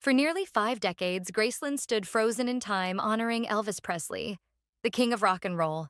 For nearly 5 decades, Graceland stood frozen in time, honoring Elvis Presley, the king of rock and roll.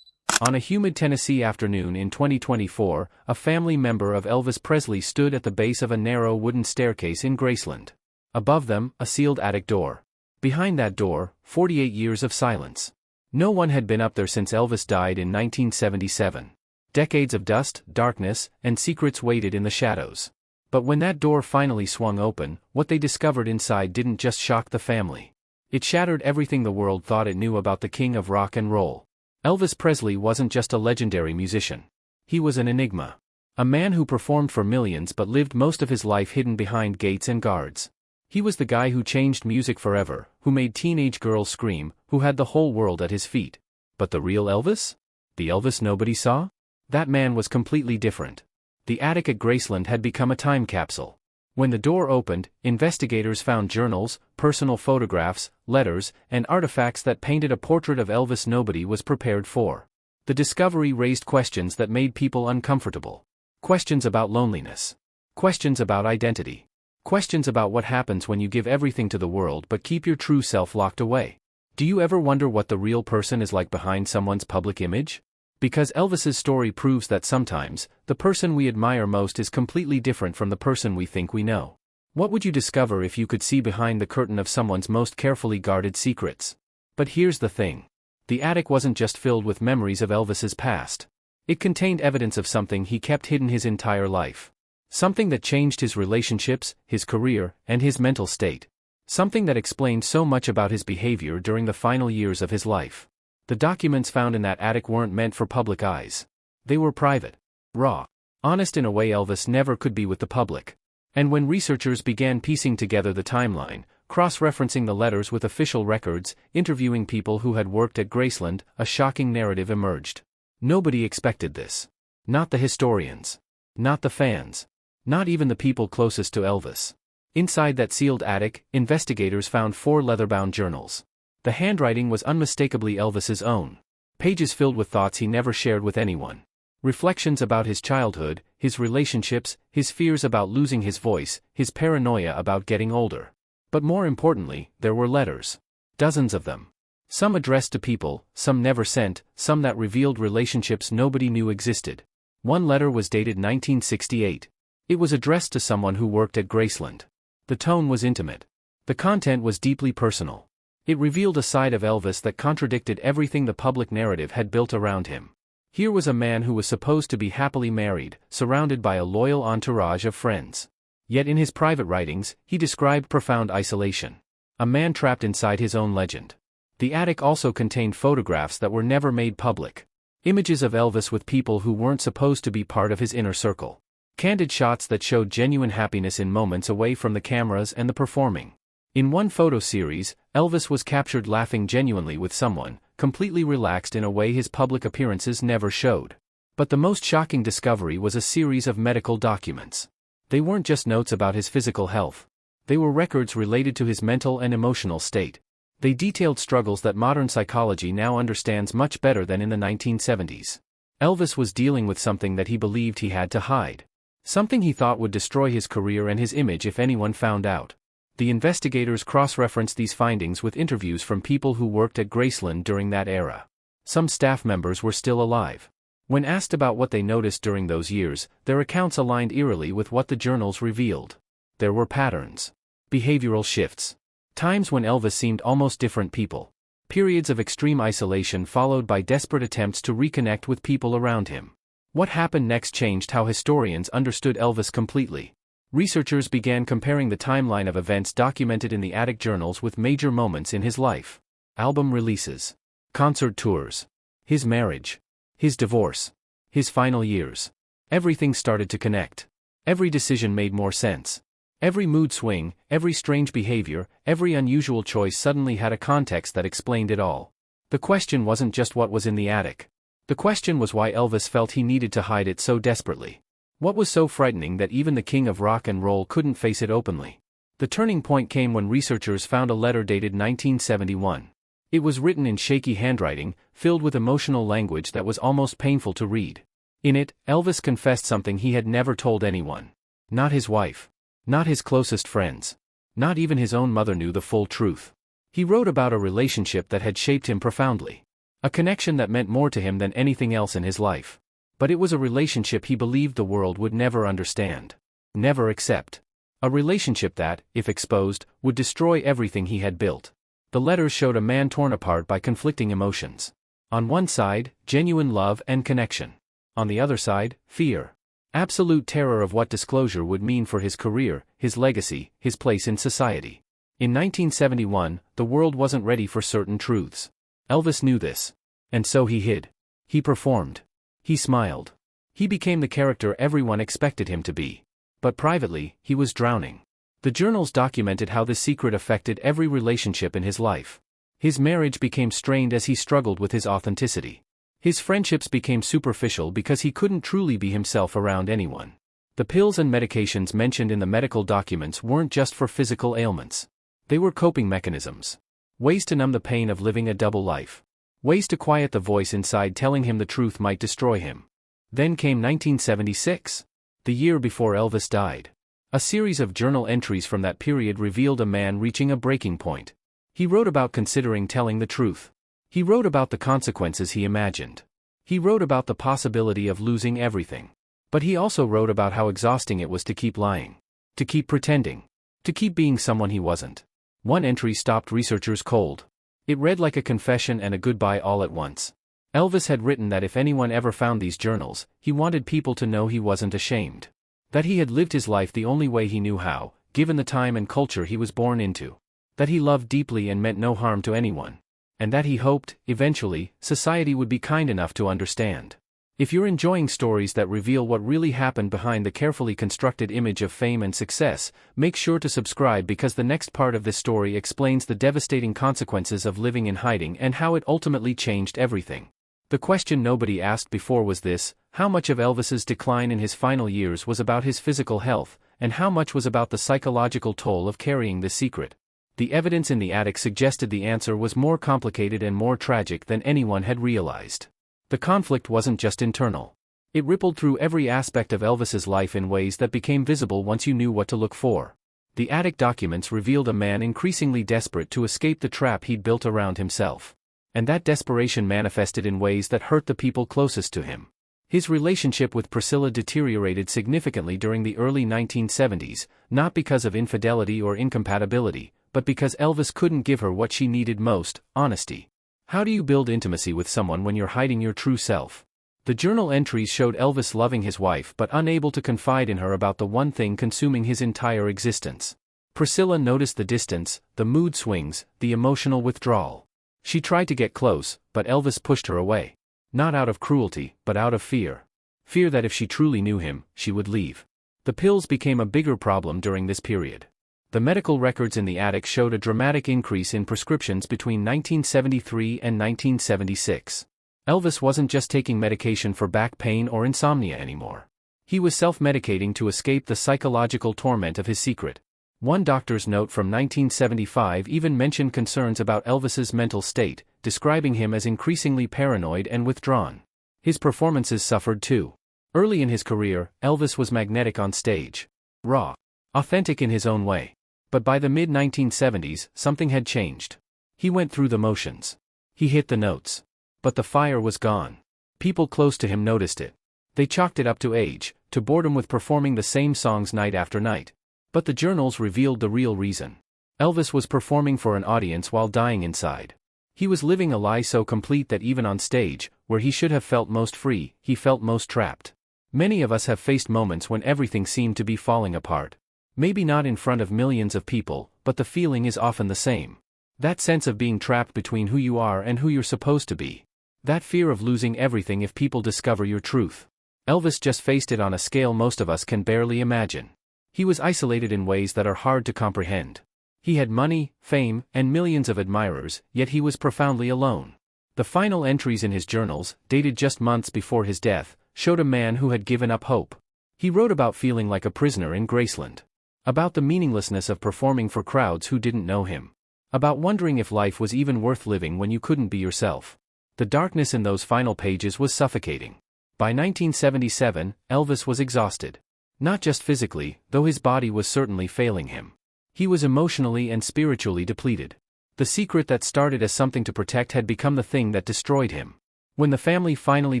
On a humid Tennessee afternoon in 2024, a family member of Elvis Presley stood at the base of a narrow wooden staircase in Graceland. Above them, a sealed attic door. Behind that door, 48 years of silence. No one had been up there since Elvis died in 1977. Decades of dust, darkness, and secrets waited in the shadows. But when that door finally swung open, what they discovered inside didn't just shock the family. It shattered everything the world thought it knew about the king of rock and roll. Elvis Presley wasn't just a legendary musician. He was an enigma. A man who performed for millions but lived most of his life hidden behind gates and guards. He was the guy who changed music forever, who made teenage girls scream, who had the whole world at his feet. But the real Elvis? The Elvis nobody saw? That man was completely different. The attic at Graceland had become a time capsule. When the door opened, investigators found journals, personal photographs, letters, and artifacts that painted a portrait of Elvis nobody was prepared for. The discovery raised questions that made people uncomfortable. Questions about loneliness. Questions about identity. Questions about what happens when you give everything to the world but keep your true self locked away. Do you ever wonder what the real person is like behind someone's public image? Because Elvis's story proves that sometimes, the person we admire most is completely different from the person we think we know. What would you discover if you could see behind the curtain of someone's most carefully guarded secrets? But here's the thing. The attic wasn't just filled with memories of Elvis's past. It contained evidence of something he kept hidden his entire life. Something that changed his relationships, his career, and his mental state. Something that explained so much about his behavior during the final years of his life. The documents found in that attic weren't meant for public eyes. They were private, raw, honest in a way Elvis never could be with the public. And when researchers began piecing together the timeline, cross-referencing the letters with official records, interviewing people who had worked at Graceland, a shocking narrative emerged. Nobody expected this. Not the historians. Not the fans. Not even the people closest to Elvis. Inside that sealed attic, investigators found 4 leather-bound journals. The handwriting was unmistakably Elvis's own. Pages filled with thoughts he never shared with anyone. Reflections about his childhood, his relationships, his fears about losing his voice, his paranoia about getting older. But more importantly, there were letters. Dozens of them. Some addressed to people, some never sent, some that revealed relationships nobody knew existed. One letter was dated 1968. It was addressed to someone who worked at Graceland. The tone was intimate. The content was deeply personal. It revealed a side of Elvis that contradicted everything the public narrative had built around him. Here was a man who was supposed to be happily married, surrounded by a loyal entourage of friends. Yet in his private writings, he described profound isolation. A man trapped inside his own legend. The attic also contained photographs that were never made public. Images of Elvis with people who weren't supposed to be part of his inner circle. Candid shots that showed genuine happiness in moments away from the cameras and the performing. In one photo series, Elvis was captured laughing genuinely with someone, completely relaxed in a way his public appearances never showed. But the most shocking discovery was a series of medical documents. They weren't just notes about his physical health. They were records related to his mental and emotional state. They detailed struggles that modern psychology now understands much better than in the 1970s. Elvis was dealing with something that he believed he had to hide. Something he thought would destroy his career and his image if anyone found out. The investigators cross-referenced these findings with interviews from people who worked at Graceland during that era. Some staff members were still alive. When asked about what they noticed during those years, their accounts aligned eerily with what the journals revealed. There were patterns. Behavioral shifts. Times when Elvis seemed almost different people. Periods of extreme isolation followed by desperate attempts to reconnect with people around him. What happened next changed how historians understood Elvis completely. Researchers began comparing the timeline of events documented in the attic journals with major moments in his life. Album releases. Concert tours. His marriage. His divorce. His final years. Everything started to connect. Every decision made more sense. Every mood swing, every strange behavior, every unusual choice suddenly had a context that explained it all. The question wasn't just what was in the attic. The question was why Elvis felt he needed to hide it so desperately. What was so frightening that even the king of rock and roll couldn't face it openly? The turning point came when researchers found a letter dated 1971. It was written in shaky handwriting, filled with emotional language that was almost painful to read. In it, Elvis confessed something he had never told anyone. Not his wife. Not his closest friends. Not even his own mother knew the full truth. He wrote about a relationship that had shaped him profoundly. A connection that meant more to him than anything else in his life. But it was a relationship he believed the world would never understand. Never accept. A relationship that, if exposed, would destroy everything he had built. The letters showed a man torn apart by conflicting emotions. On one side, genuine love and connection. On the other side, fear. Absolute terror of what disclosure would mean for his career, his legacy, his place in society. In 1971, the world wasn't ready for certain truths. Elvis knew this. And so he hid. He performed. He smiled. He became the character everyone expected him to be. But privately, he was drowning. The journals documented how this secret affected every relationship in his life. His marriage became strained as he struggled with his authenticity. His friendships became superficial because he couldn't truly be himself around anyone. The pills and medications mentioned in the medical documents weren't just for physical ailments. They were coping mechanisms. Ways to numb the pain of living a double life. Ways to quiet the voice inside telling him the truth might destroy him. Then came 1976. The year before Elvis died. A series of journal entries from that period revealed a man reaching a breaking point. He wrote about considering telling the truth. He wrote about the consequences he imagined. He wrote about the possibility of losing everything. But he also wrote about how exhausting it was to keep lying. To keep pretending. To keep being someone he wasn't. One entry stopped researchers cold. It read like a confession and a goodbye all at once. Elvis had written that if anyone ever found these journals, he wanted people to know he wasn't ashamed. That he had lived his life the only way he knew how, given the time and culture he was born into. That he loved deeply and meant no harm to anyone. And that he hoped, eventually, society would be kind enough to understand. If you're enjoying stories that reveal what really happened behind the carefully constructed image of fame and success, make sure to subscribe because the next part of this story explains the devastating consequences of living in hiding and how it ultimately changed everything. The question nobody asked before was this: how much of Elvis's decline in his final years was about his physical health, and how much was about the psychological toll of carrying this secret? The evidence in the attic suggested the answer was more complicated and more tragic than anyone had realized. The conflict wasn't just internal. It rippled through every aspect of Elvis's life in ways that became visible once you knew what to look for. The attic documents revealed a man increasingly desperate to escape the trap he'd built around himself. And that desperation manifested in ways that hurt the people closest to him. His relationship with Priscilla deteriorated significantly during the early 1970s, not because of infidelity or incompatibility, but because Elvis couldn't give her what she needed most: honesty. How do you build intimacy with someone when you're hiding your true self? The journal entries showed Elvis loving his wife but unable to confide in her about the one thing consuming his entire existence. Priscilla noticed the distance, the mood swings, the emotional withdrawal. She tried to get close, but Elvis pushed her away. Not out of cruelty, but out of fear. Fear that if she truly knew him, she would leave. The pills became a bigger problem during this period. The medical records in the attic showed a dramatic increase in prescriptions between 1973 and 1976. Elvis wasn't just taking medication for back pain or insomnia anymore. He was self-medicating to escape the psychological torment of his secret. One doctor's note from 1975 even mentioned concerns about Elvis's mental state, describing him as increasingly paranoid and withdrawn. His performances suffered too. Early in his career, Elvis was magnetic on stage. Raw. Authentic in his own way. But by the mid-1970s, something had changed. He went through the motions. He hit the notes. But the fire was gone. People close to him noticed it. They chalked it up to age, to boredom with performing the same songs night after night. But the journals revealed the real reason. Elvis was performing for an audience while dying inside. He was living a lie so complete that even on stage, where he should have felt most free, he felt most trapped. Many of us have faced moments when everything seemed to be falling apart. Maybe not in front of millions of people, but the feeling is often the same. That sense of being trapped between who you are and who you're supposed to be. That fear of losing everything if people discover your truth. Elvis just faced it on a scale most of us can barely imagine. He was isolated in ways that are hard to comprehend. He had money, fame, and millions of admirers, yet he was profoundly alone. The final entries in his journals, dated just months before his death, showed a man who had given up hope. He wrote about feeling like a prisoner in Graceland. About the meaninglessness of performing for crowds who didn't know him. About wondering if life was even worth living when you couldn't be yourself. The darkness in those final pages was suffocating. By 1977, Elvis was exhausted. Not just physically, though his body was certainly failing him. He was emotionally and spiritually depleted. The secret that started as something to protect had become the thing that destroyed him. When the family finally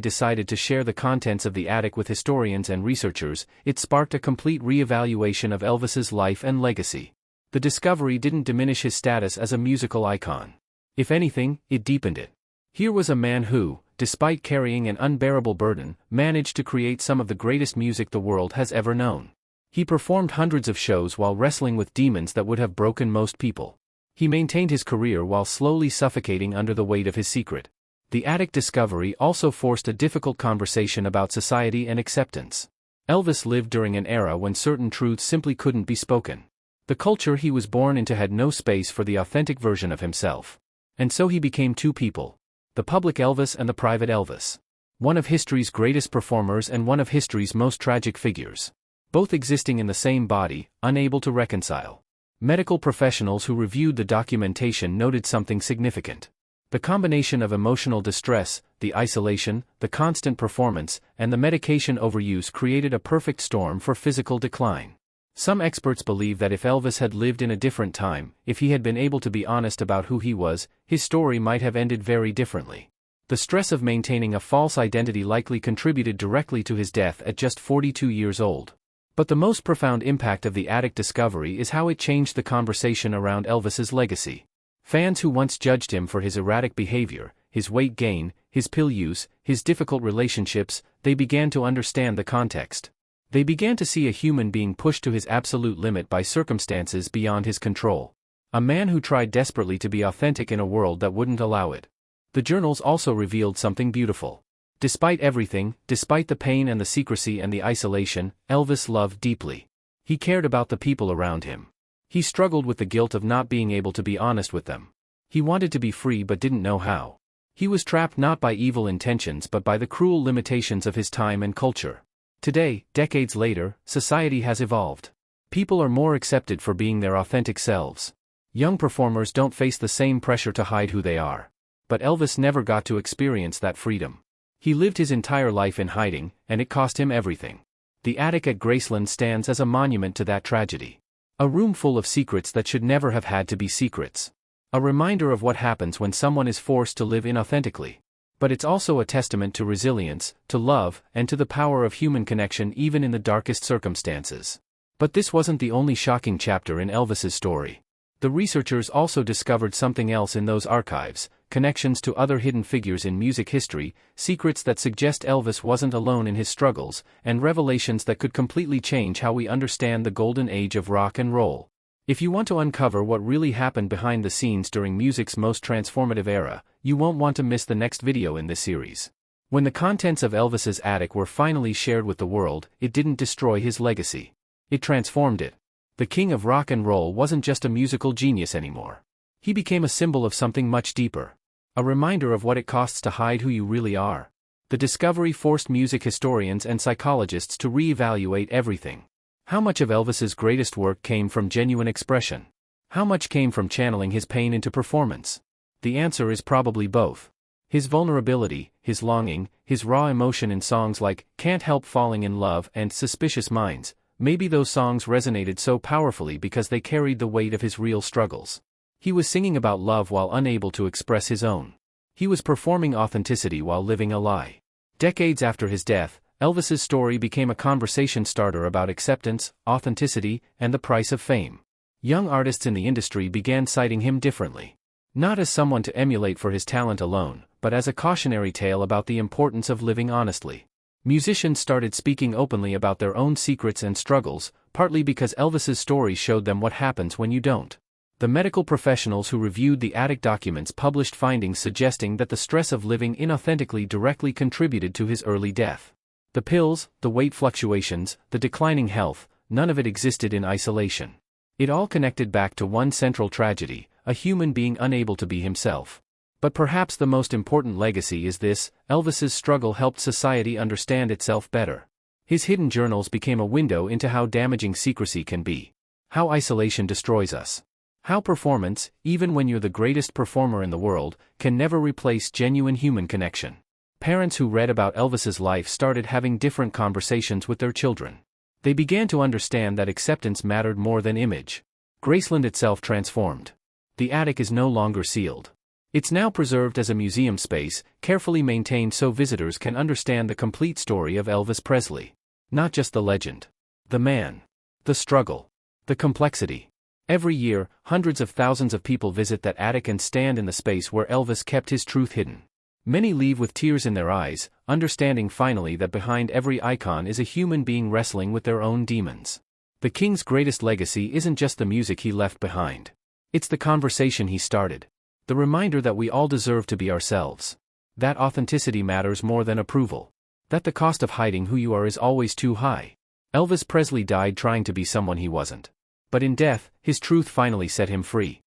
decided to share the contents of the attic with historians and researchers, it sparked a complete re-evaluation of Elvis's life and legacy. The discovery didn't diminish his status as a musical icon. If anything, it deepened it. Here was a man who, despite carrying an unbearable burden, managed to create some of the greatest music the world has ever known. He performed hundreds of shows while wrestling with demons that would have broken most people. He maintained his career while slowly suffocating under the weight of his secret. The attic discovery also forced a difficult conversation about society and acceptance. Elvis lived during an era when certain truths simply couldn't be spoken. The culture he was born into had no space for the authentic version of himself. And so he became two people: the public Elvis and the private Elvis. One of history's greatest performers and one of history's most tragic figures. Both existing in the same body, unable to reconcile. Medical professionals who reviewed the documentation noted something significant. The combination of emotional distress, the isolation, the constant performance, and the medication overuse created a perfect storm for physical decline. Some experts believe that if Elvis had lived in a different time, if he had been able to be honest about who he was, his story might have ended very differently. The stress of maintaining a false identity likely contributed directly to his death at just 42 years old. But the most profound impact of the attic discovery is how it changed the conversation around Elvis's legacy. Fans who once judged him for his erratic behavior, his weight gain, his pill use, his difficult relationships, they began to understand the context. They began to see a human being pushed to his absolute limit by circumstances beyond his control. A man who tried desperately to be authentic in a world that wouldn't allow it. The journals also revealed something beautiful. Despite everything, despite the pain and the secrecy and the isolation, Elvis loved deeply. He cared about the people around him. He struggled with the guilt of not being able to be honest with them. He wanted to be free but didn't know how. He was trapped not by evil intentions but by the cruel limitations of his time and culture. Today, decades later, society has evolved. People are more accepted for being their authentic selves. Young performers don't face the same pressure to hide who they are. But Elvis never got to experience that freedom. He lived his entire life in hiding, and it cost him everything. The attic at Graceland stands as a monument to that tragedy. A room full of secrets that should never have had to be secrets. A reminder of what happens when someone is forced to live inauthentically. But it's also a testament to resilience, to love, and to the power of human connection even in the darkest circumstances. But this wasn't the only shocking chapter in Elvis's story. The researchers also discovered something else in those archives: connections to other hidden figures in music history, secrets that suggest Elvis wasn't alone in his struggles, and revelations that could completely change how we understand the golden age of rock and roll. If you want to uncover what really happened behind the scenes during music's most transformative era, you won't want to miss the next video in this series. When the contents of Elvis's attic were finally shared with the world, it didn't destroy his legacy. It transformed it. The king of rock and roll wasn't just a musical genius anymore. He became a symbol of something much deeper. A reminder of what it costs to hide who you really are. The discovery forced music historians and psychologists to re-evaluate everything. How much of Elvis's greatest work came from genuine expression? How much came from channeling his pain into performance? The answer is probably both. His vulnerability, his longing, his raw emotion in songs like "Can't Help Falling in Love" and "Suspicious Minds." Maybe those songs resonated so powerfully because they carried the weight of his real struggles. He was singing about love while unable to express his own. He was performing authenticity while living a lie. Decades after his death, Elvis's story became a conversation starter about acceptance, authenticity, and the price of fame. Young artists in the industry began citing him differently. Not as someone to emulate for his talent alone, but as a cautionary tale about the importance of living honestly. Musicians started speaking openly about their own secrets and struggles, partly because Elvis's story showed them what happens when you don't. The medical professionals who reviewed the attic documents published findings suggesting that the stress of living inauthentically directly contributed to his early death. The pills, the weight fluctuations, the declining health, none of it existed in isolation. It all connected back to one central tragedy: a human being unable to be himself. But perhaps the most important legacy is this: Elvis's struggle helped society understand itself better. His hidden journals became a window into how damaging secrecy can be. How isolation destroys us. How performance, even when you're the greatest performer in the world, can never replace genuine human connection. Parents who read about Elvis's life started having different conversations with their children. They began to understand that acceptance mattered more than image. Graceland itself transformed. The attic is no longer sealed. It's now preserved as a museum space, carefully maintained so visitors can understand the complete story of Elvis Presley. Not just the legend. The man. The struggle. The complexity. Every year, hundreds of thousands of people visit that attic and stand in the space where Elvis kept his truth hidden. Many leave with tears in their eyes, understanding finally that behind every icon is a human being wrestling with their own demons. The king's greatest legacy isn't just the music he left behind. It's the conversation he started. The reminder that we all deserve to be ourselves. That authenticity matters more than approval. That the cost of hiding who you are is always too high. Elvis Presley died trying to be someone he wasn't. But in death, his truth finally set him free.